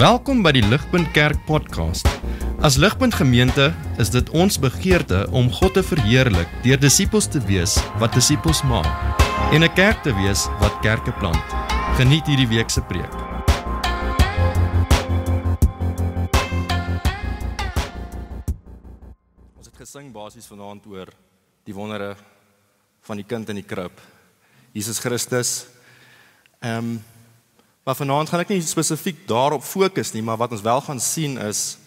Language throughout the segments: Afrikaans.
Welkom by die Ligpunt Kerk podcast. As Ligpunt Gemeente is dit ons begeerte om God te verheerlik deur disippels te wees wat disippels maak en 'n kerk te wees wat kerke plant. Geniet hierdie week se preek. Ons het gesing basies vanaand oor die wondere van die kind in die krib, Jesus Christus. Maar vanaand gaan ek nie spesifiek daarop fokus nie, maar wat ons wel gaan sien is,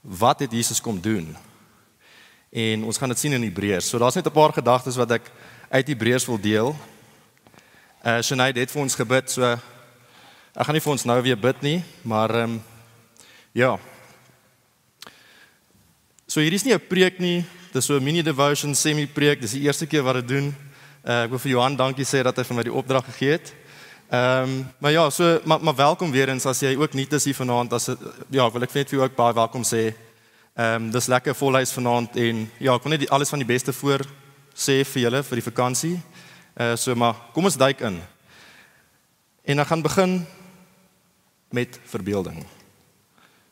wat het Jesus kom doen? En ons gaan dit sien in Hebreërs. So daar's net 'n paar gedagtes wat ek uit Hebreërs wil deel. Sinead het vir ons gebid, so ek gaan nie vir ons nou weer bid nie, maar ja. So hier is nie 'n preek nie, dis so 'n mini devotion, semi-preek, dis die eerste keer wat ek doen. Ek wil vir Johan dankie sê dat hy vir my die opdrag gegee het. Maar ja, maar welkom weer eens as jy ook nie is hier vanaand, wil ek net vir jou ook baie welkom sê. Dis lekker volhuis vanaand en ja, ek wil net alles van die beste voor sê vir julle vir die vakansie. Maar kom ons duik in. En ek gaan begin met verbeelding.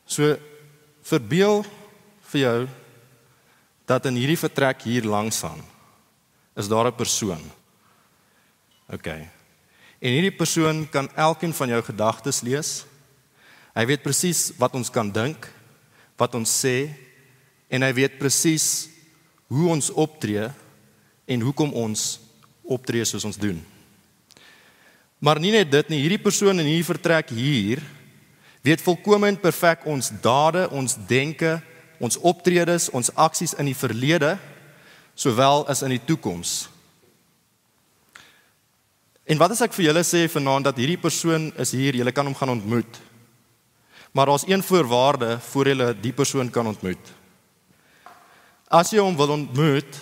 So verbeel vir jou dat in hierdie vertrek hier langs aan is daar 'n persoon. Okay. En hierdie persoon kan elkeen van jou gedagtes lees. Hy weet presies wat ons kan dink, wat ons sê, en hy weet presies hoe ons optree en hoekom ons optree soos ons doen. Maar nie net dit nie, hierdie persoon in hierdie vertrek hier weet volkome en perfek ons dade, ons denke, ons optredes, ons aksies in die verlede, sowel as in die toekoms. En wat as ek vir julle sê vanaand dat hierdie persoon is hier, julle kan hom gaan ontmoet. Maar daar's een voorwaarde voor julle die persoon kan ontmoet. As jy hom wil ontmoet,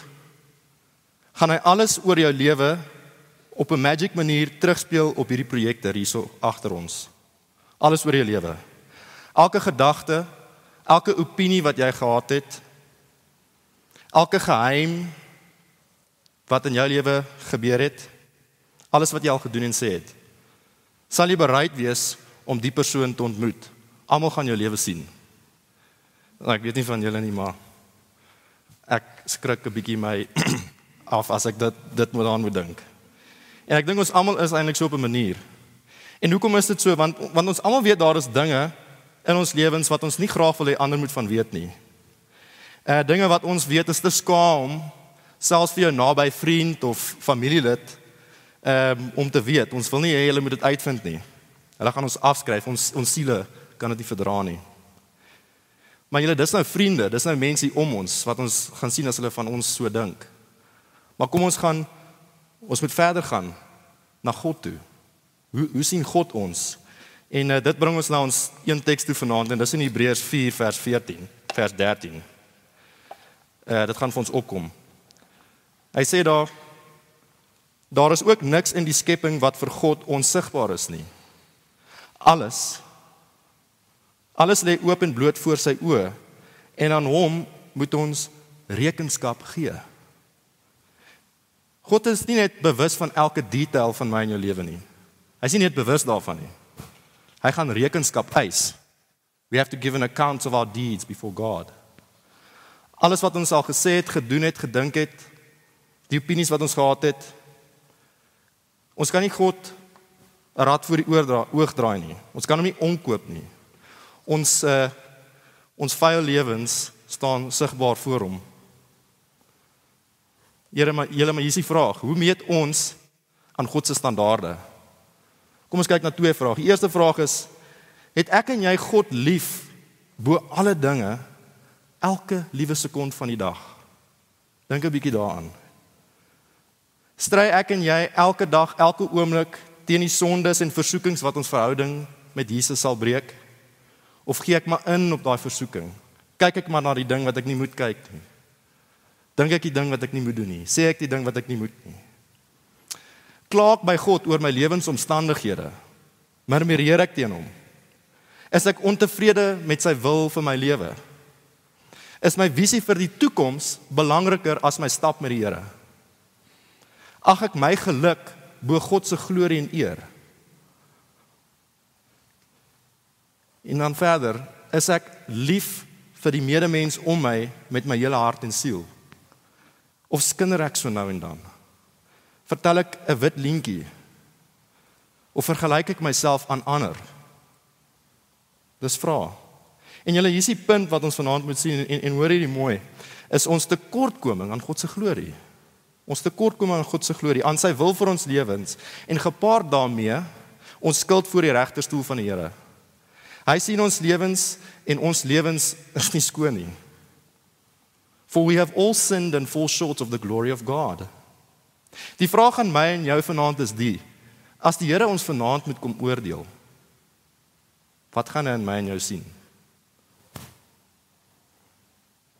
gaan hy alles oor jou lewe op 'n magic manier terugspeel op hierdie projekte hierso agter ons. Alles oor jou lewe. Elke gedagte, elke opinie wat jy gehad het, elke geheim wat in jou lewe gebeur het, alles wat jy al gedoen en sê het, sal jy bereid wees om die persoon te ontmoet. Almal gaan jou lewe sien. Ek weet nie van julle nie, maar ek skrik 'n bietjie my af as ek dit moet dink. En ek dink ons almal is eintlik so op 'n manier. En hoekom is dit so? Want ons almal weet daar is dinge in ons lewens wat ons nie graag wil hê ander moet van weet nie. Dinge wat ons weet is te skaam, selfs vir jou naby vriend of familielid, om te weet. Ons wil nie hê hulle moet dit uitvind nie. Hulle gaan ons afskryf, ons siele kan dit nie verdra nie. Maar julle, dis nou vriende, dis nou mense hier om ons, wat ons gaan sien as hulle van ons so dink. Maar kom ons moet verder gaan, na God toe. Hoe sien God ons? En dit bring ons na ons een teks toe vanaand, en dis in Hebreërs 4 vers 14, vers 13. Dit gaan vir ons opkom. Hy sê daar is ook niks in die skepping wat vir God onsigbaar is nie. Alles lê oop en bloot voor sy oë, en aan hom moet ons rekenskap gee. God is nie net bewus van elke detail van my en jou lewe nie. Hy is nie net bewus daarvan nie. Hy gaan rekenskap eis. We have to give an account of our deeds before God. Alles wat ons al gesê het, gedoen het, gedink het, die opinies wat ons gehad het, ons kan nie God 'n rad voor die oog draai nie. Ons kan hom nie omkoop nie. Ons vuil lewens staan sigbaar voor hom. Here, maar hier is die vraag, hoe meet ons aan God se standaarde? Kom ons kyk na 2 vrae. Die eerste vraag is, het ek en jy God lief bo alle dinge, elke liewe sekond van die dag? Dink 'n bietjie daaraan. Stry ek en jy elke dag, elke oomblik teen die sondes en versoekings wat ons verhouding met Jesus sal breek? Of gee ek maar in op daai versoeking? Kyk ek maar na die ding wat ek nie moet kyk nie? Dink ek die ding wat ek nie moet doen nie? Sê ek die ding wat ek nie moet nie? Klaag by God oor my lewensomstandighede? Murmureer ek teen hom? Is ek ontevrede met sy wil vir my lewe? Is my visie vir die toekoms belangriker as my stap met die Here? Ag ek my geluk bo God se glorie en eer? En dan verder, is ek lief vir die medemens om my met my hele hart en siel? Of skinder ek so nou en dan? Vertel ek 'n wit leentjie? Of vergelyk ek myself aan ander? Dis vrae. En julle, hier is die punt wat ons vanaand moet sien, en hoor hierdie mooi, is ons tekortkoming aan God se glorie. Ons tekortkoming aan God se glorie, aan sy wil vir ons lewens, en gepaard daarmee, ons skuld voor die regterstoel van die Here. Hy sien ons lewens, en ons lewens is nie skoon nie. For we have all sinned and fall short of the glory of God. Die vraag aan my en jou vanaand is die, as die Here ons vanaand moet kom oordeel, wat gaan hy in my en jou sien?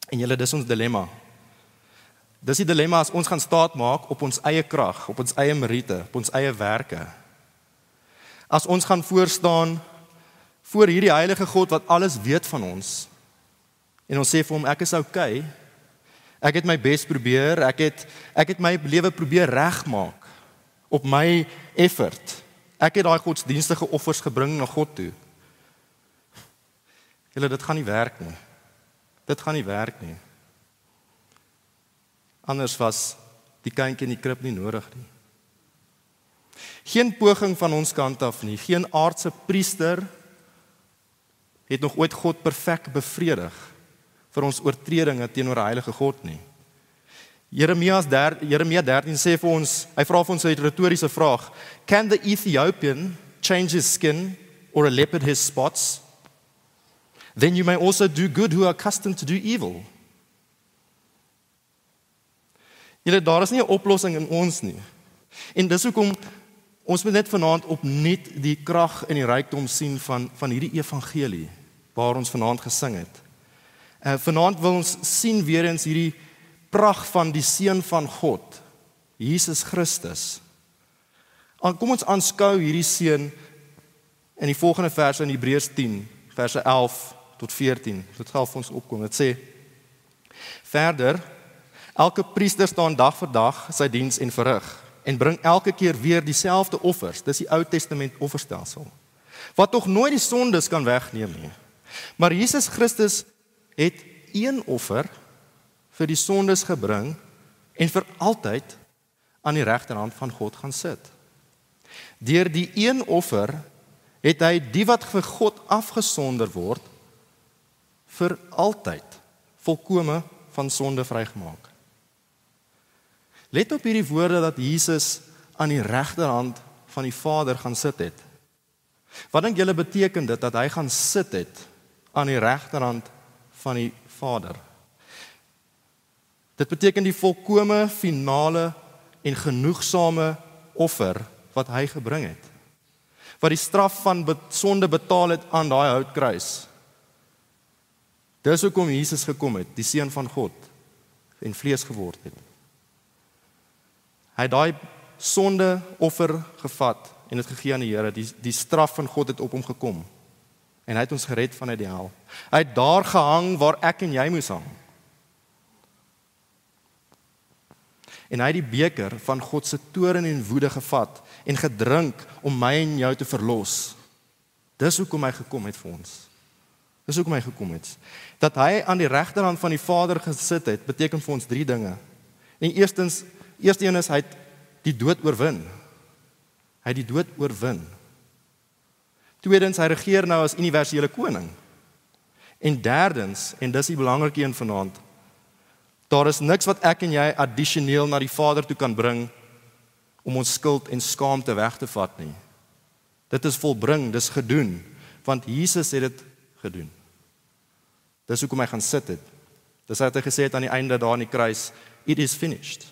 En julle, dis ons dilemma. Dis die dilemma as ons gaan staat maak op ons eie krag, op ons eie meriete, op ons eie werke. As ons gaan voorstaan voor hierdie heilige God wat alles weet van ons, en ons sê vir hom, ek is okay, ek het my bes probeer, ek het my lewe probeer regmaak, op my effort. Ek het daai godsdienstige offers gebring na God toe. Julle, dit gaan nie werk nie. Dit gaan nie werk nie. Anders was die kindjie in die krib nie nodig nie. Geen poging van ons kant af nie, geen aardse priester het nog ooit God perfek bevredig vir ons oortredinge teenoor 'n heilige God nie. Jeremia 13 sê vir ons, hy vra vir ons 'n retoriese vraag, can the Ethiopian change his skin or a leopard his spots? Then you may also do good who are accustomed to do evil. Julle, daar is nie 'n oplossing in ons nie. En dis hoekom ons moet net vanaand opnuut die krag en die rykdom sien van hierdie evangelie waar ons vanaand gesing het. Vanaand wil ons sien weer eens hierdie pragt van die Seun van God, Jesus Christus. Kom ons aanskou hierdie Seun in die volgende verse in Hebreërs 10, verse 11 tot 14. Dit gaan vir ons opkom. Dit sê, verder, elke priester staan dag vir dag sy diens en verrig, en bring elke keer weer dieselfde offers, dis die Ou Testament offerstelsel, wat tog nooit die sondes kan wegneem nie. Maar Jesus Christus het een offer vir die sondes gebring, en vir altyd aan die regterhand van God gaan sit. Deur die een offer het hy die wat vir God afgesonder word, vir altyd volkome van sonde vrygemaak. Let op hierdie woorde dat Jesus aan die regterhand van die Vader gaan sit het. Wat dink julle beteken dit, dat hy gaan sit het aan die regterhand van die Vader? Dit beteken die volkome, finale en genoegsame offer wat hy gebring het. Wat die straf van sonde betaal het aan daai houtkruis. Dis hoekom Jesus gekom het, die Seun van God, en vlees geword het. Hy het daai sonde offer gevat en het gegee aan die Here. Die straf van God het op hom gekom. En hy het ons gered vanuit die hel. Hy het daar gehang waar ek en jy moes hang. En hy het die beker van God se toorn en woede gevat en gedrink om my en jou te verlos. Dis hoekom hy gekom het vir ons. Dis hoekom hy gekom het. Dat hy aan die regterhand van die Vader gesit het, beteken vir ons 3 dinge. En eerste een is, hy het die dood oorwin. Hy het die dood oorwin. Tweedens, hy regeer nou as universele koning. En derdens, en dis die belangrike een vanaand, daar is niks wat ek en jy addisioneel na die Vader toe kan bring om ons skuld en skaamte weg te vat nie. Dit is volbring, dis gedoen, want Jesus het dit gedoen. Dis hoekom hy gaan sit het. Dis wat hy gesê het aan die einde daar in die kruis, it is finished.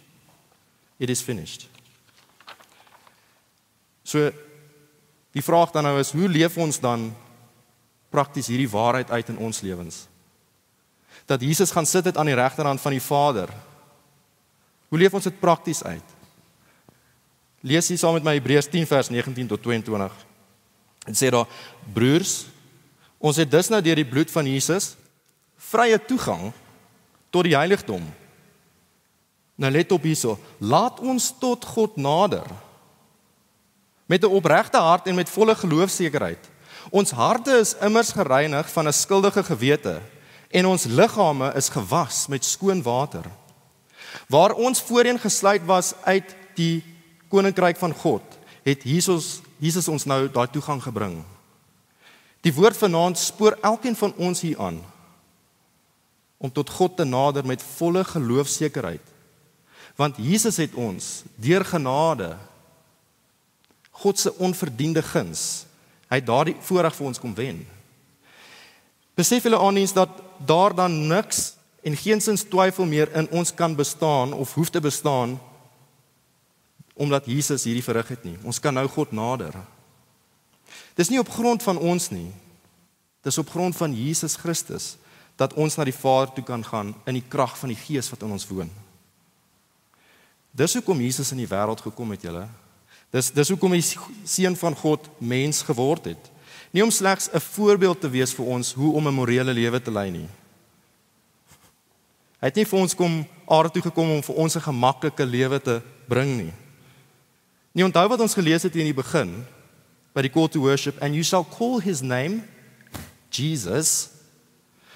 It is finished. So, die vraag dan nou is, hoe leef ons dan prakties hierdie waarheid uit in ons lewens? Dat Jesus gaan sit het aan die regterhand van die Vader. Hoe leef ons dit prakties uit? Lees hier saam met my Hebreërs 10 vers 19 tot 22. Dit sê daar, broers, ons het dus nou deur die bloed van Jesus vrye toegang tot die heiligdom. Nou let op hierso, laat ons tot God nader, met 'n opregte hart en met volle geloofsekerheid, Ons harte is immers gereinig van 'n skuldige gewete en ons liggame is gewas met skoon water. Waar ons voorheen gesluit was uit die koninkryk van God, het Jesus ons nou daai toegang gebring. Die woord vanaand spoor elkeen van ons hier aan om tot God te nader met volle geloofsekerheid. Want Jesus het ons deur genade, God se onverdiende guns, hy het daardie voorreg vir ons kom wen. Besef julle aanneens dat daar dan niks en geensins twyfel meer in ons kan bestaan of hoef te bestaan omdat Jesus hierdie verrig het nie. Ons kan nou God nader. Dis nie op grond van ons nie. Dis op grond van Jesus Christus dat ons na die Vader toe kan gaan in die krag van die Gees wat in ons woon. Dis hoekom Jesus in die wêreld gekom het, julle. Dis hoekom die Seun van God mens geword het. Nie om slegs 'n voorbeeld te wees vir ons hoe om 'n morele lewe te lei nie. Hy het nie vir ons aarde toe gekom om vir ons 'n gemaklike lewe te bring nie. Nie onthou wat ons gelees het in die begin by die call to worship, and you shall call his name Jesus,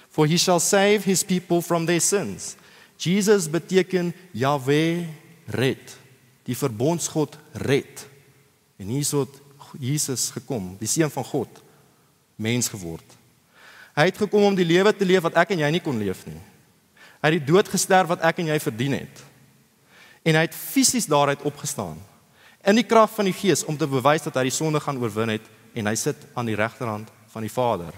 for he shall save his people from their sins. Jesus beteken Yahweh red, die verbondsgod red. En hier het Jesus gekom, die Seun van God, mens geword. Hy het gekom om die lewe te leef wat ek en jy nie kon leef nie. Hy het die dood gesterf wat ek en jy verdien het. En hy het fisies daaruit opgestaan, in die krag van die Gees, om te bewys dat hy die sonde gaan oorwin het, en hy sit aan die regterhand van die Vader.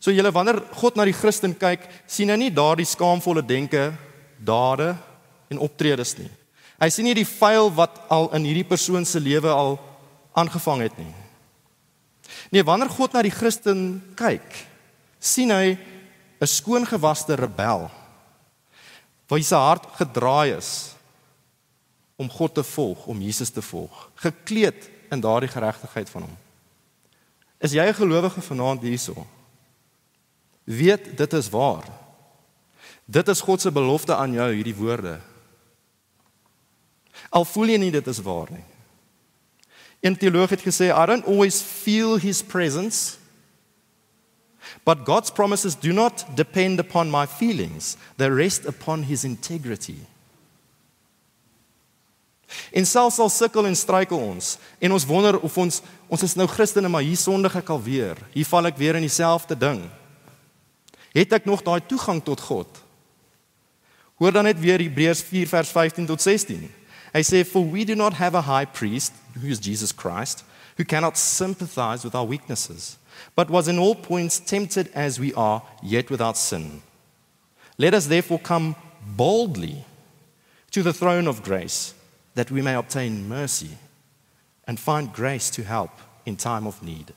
So julle, wanneer God na die Christen kyk, sien hy nie daar die skaamvolle denke, dade en optredes nie. Hy sien nie die vuil wat al in hierdie persoon se lewe al aangevang het nie. Nee, wanneer God na die Christen kyk, sien hy 'n skoongewaste rebel, wie sy hart gedraai is om God te volg, om Jesus te volg, gekleed in daardie geregtigheid van hom. Is jy 'n gelowige vanaand hierso? Weet, dit is waar. Dit is God se belofte aan jou, hierdie woorde. Al voel jy nie dit is waar nie. Een teoloog het gesê, I don't always feel his presence, but God's promises do not depend upon my feelings. They rest upon his integrity. En selfs al sukkel en struikel ons, en ons wonder of ons is nou Christene, maar hier sondig ek alweer, hier val ek weer in dieselfde ding. Het ek nog daai toegang tot God? Hoor dan net weer Hebreërs 4 vers 15 tot 16. Hy sê, for we do not have a high priest, who is Jesus Christ, who cannot sympathize with our weaknesses, but was in all points tempted as we are, yet without sin. Let us therefore come boldly to the throne of grace, that we may obtain mercy and find grace to help in time of need.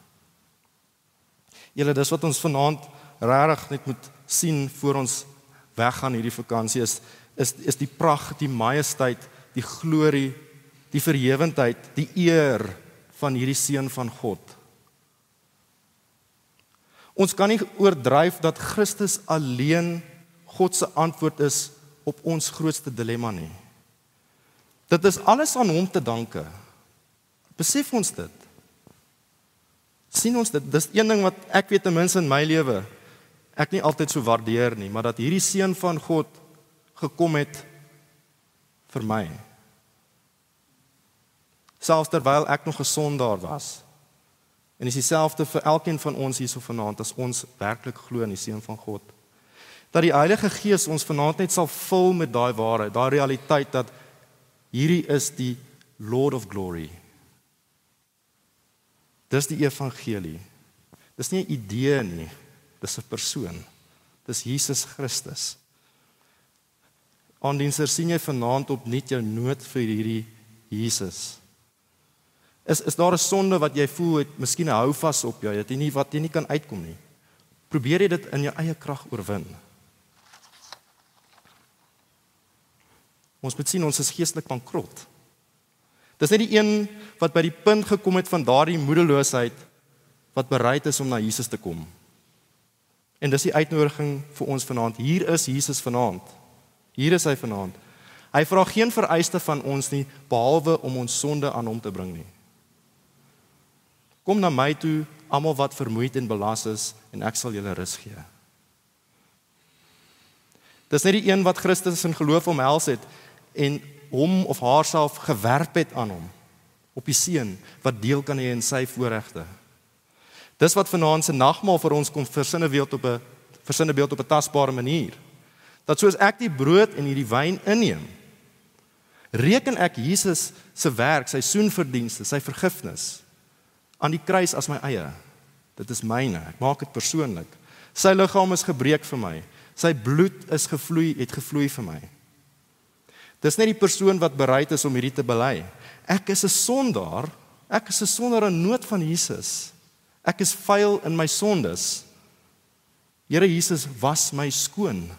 Julle, dis wat ons vanaand regtig net moet sien voor ons weggaan hierdie vakansie, is die pragt, die majesteit, die glorie, die verhewendheid, die eer van hierdie Seun van God. Ons kan nie oordryf dat Christus alleen God se antwoord is op ons grootste dilemma nie. Dit is alles aan hom te danke. Besef ons dit? Sien ons dit? Dis een ding wat ek weet ten minste in my lewe ek nie altyd so waardeer nie, maar dat hierdie Seun van God gekom het vir my. Selfs terwyl ek nog 'n sondaar was. En is dieselfde vir elkeen van ons hierso vanaand as ons werklik glo in die Seun van God. Dat die Heilige Gees ons vanaand net sal vul met daai waarheid, daai realiteit dat hierdie is die Lord of Glory. Dis die evangelie. Dis nie 'n idee nie, dis 'n persoon. Dis Jesus Christus. Aandienster, sien jy vanaand opnuut jou nood vir hierdie Jesus? Is daar 'n sonde wat jy voel het, miskien 'n houvas op jou, wat jy nie kan uitkom nie? Probeer jy dit in jou eie krag oorwin? Ons moet sien, ons is geestelik bankrot. Dis net die een wat by die punt gekom het van daardie moedeloosheid, wat bereid is om na Jesus te kom. En dis die uitnodiging vir ons vanaand. Hier is Jesus vanaand. Hier is hy vanaand. Hy vra geen vereiste van ons nie, behalwe om ons sonde aan hom te bring nie. Kom na my toe, almal wat vermoeid en belas is, en ek sal julle rus gee. Dis net die een wat Christus in geloof omhels het, en hom of haarself gewerp het aan hom, op die seun, wat deel kan hê in sy voorregte. Dis wat vanaand se nagmaal vir ons kom versinne beeld op 'n tasbare manier. Dat soos ek die brood en hierdie wyn inneem, reken ek Jesus se werk, sy soenverdienste, sy vergifnis aan die kruis as my eie. Dit is myne, ek maak dit persoonlik. Sy liggaam is gebreek vir my, sy bloed het gevloei vir my. Dis net die persoon wat bereid is om hierdie te bely. Ek is 'n sondaar in nood van Jesus. Ek is vuil in my sondes. Here Jesus was my skoon.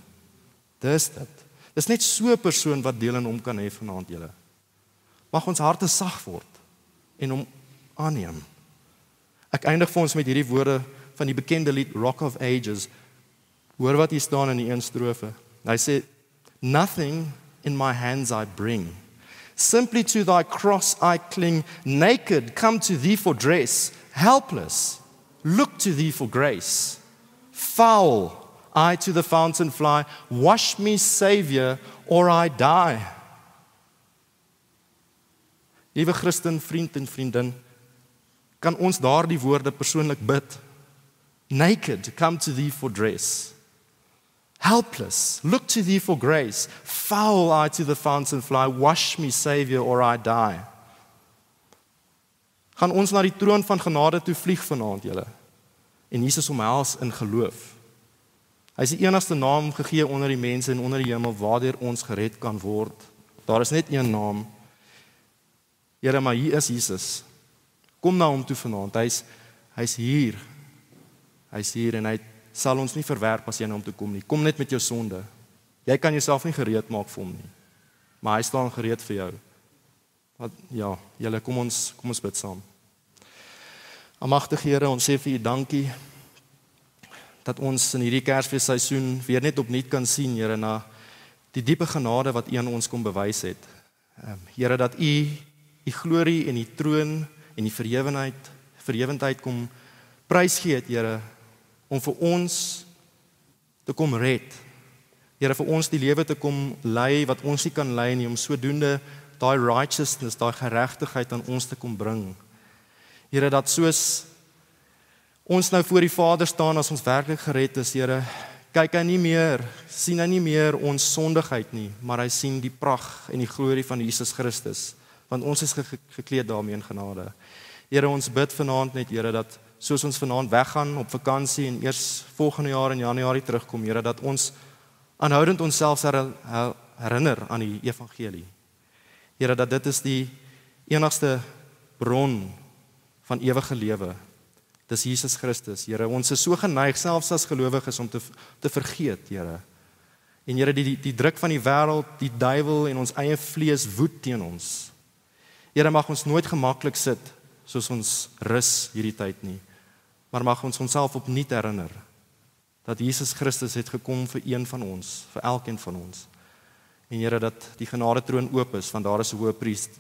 Dis dit. Dis net so 'n persoon wat deel in hom kan hê vanaand julle. Mag ons harte sag word en hom aanneem. Ek eindig vir ons met hierdie woorde van die bekende lied Rock of Ages. Hoor wat hier staan in die een strofe. Hy sê, nothing in my hands I bring. Simply to thy cross I cling. Naked, come to thee for dress. Helpless, look to thee for grace. Foul, I to the fountain fly. Wash me, Savior, or I die. Liewe Christen, vriend en vriendin, kan ons daardie woorde persoonlik bid? Naked, come to thee for dress. Helpless, look to thee for grace. Foul, I to the fountain fly. Wash me, Savior, or I die. Gaan ons na die troon van genade toe vlieg vanaand, julle. En Jesus omhels in geloof. Hy is die enigste naam gegee onder die mense en onder die hemel waardeur ons gered kan word. Daar is net een naam. Here, maar hier is Jesus. Kom na hom toe vanaand. Hy's hier. Hy's hier en hy sal ons nie verwerp as jy na hom toe kom nie. Kom net met jou sonde. Jy kan jouself nie gereed maak vir hom nie. Maar hy staan gereed vir jou. Ja, julle, kom ons bid saam. Almagtige Here, ons sê vir U dankie dat ons in hierdie Kersfeesseisoen weer net opnuut kan sien, Here, na die diepe genade wat U aan ons kom bewys het. Here, dat U glorie en die troon en die verhewendheid kom prysgee het, Here, om vir ons te kom red. Here, vir ons die lewe te kom lei wat ons nie kan lei nie, om sodoende daai righteousness, daai geregtigheid aan ons te kom bring. Here, dat soos ons nou voor die Vader staan as ons werklik gered is, Here, sien hy nie meer ons sondigheid nie, maar hy sien die pragt en die glorie van Jesus Christus, want ons is gekleed daarmee in genade. Here, ons bid vanaand net, Here, dat soos ons vanaand weggaan op vakansie en eers volgende jaar in Januarie terugkom, Here, dat ons aanhoudend onsself herinner aan die evangelie. Here, dat dit is die enigste bron van ewige lewe. Dis Jesus Christus, Here. Ons is so geneig, selfs as gelowiges, om te vergeet, Here. En Here, die druk van die wêreld, die duiwel en ons eie vlees woed teen ons. Here, mag ons nooit gemaklik sit, soos ons rus hierdie tyd nie. Maar mag ons onsself opnuut herinner, dat Jesus Christus het gekom vir een van ons, vir elkeen van ons. En Here, dat die genadetroon oop is, want daar is 'n hoë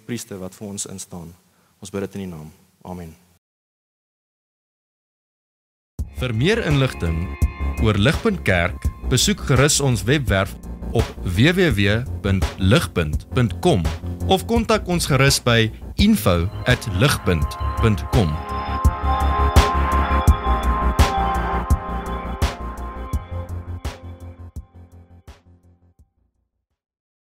priester wat vir ons instaan. Ons bid dit in die naam. Amen. Vir meer inligting oor Ligpunt Kerk, besoek gerus ons webwerf op www.ligpunt.com of kontak ons gerus by info@ligpunt.com.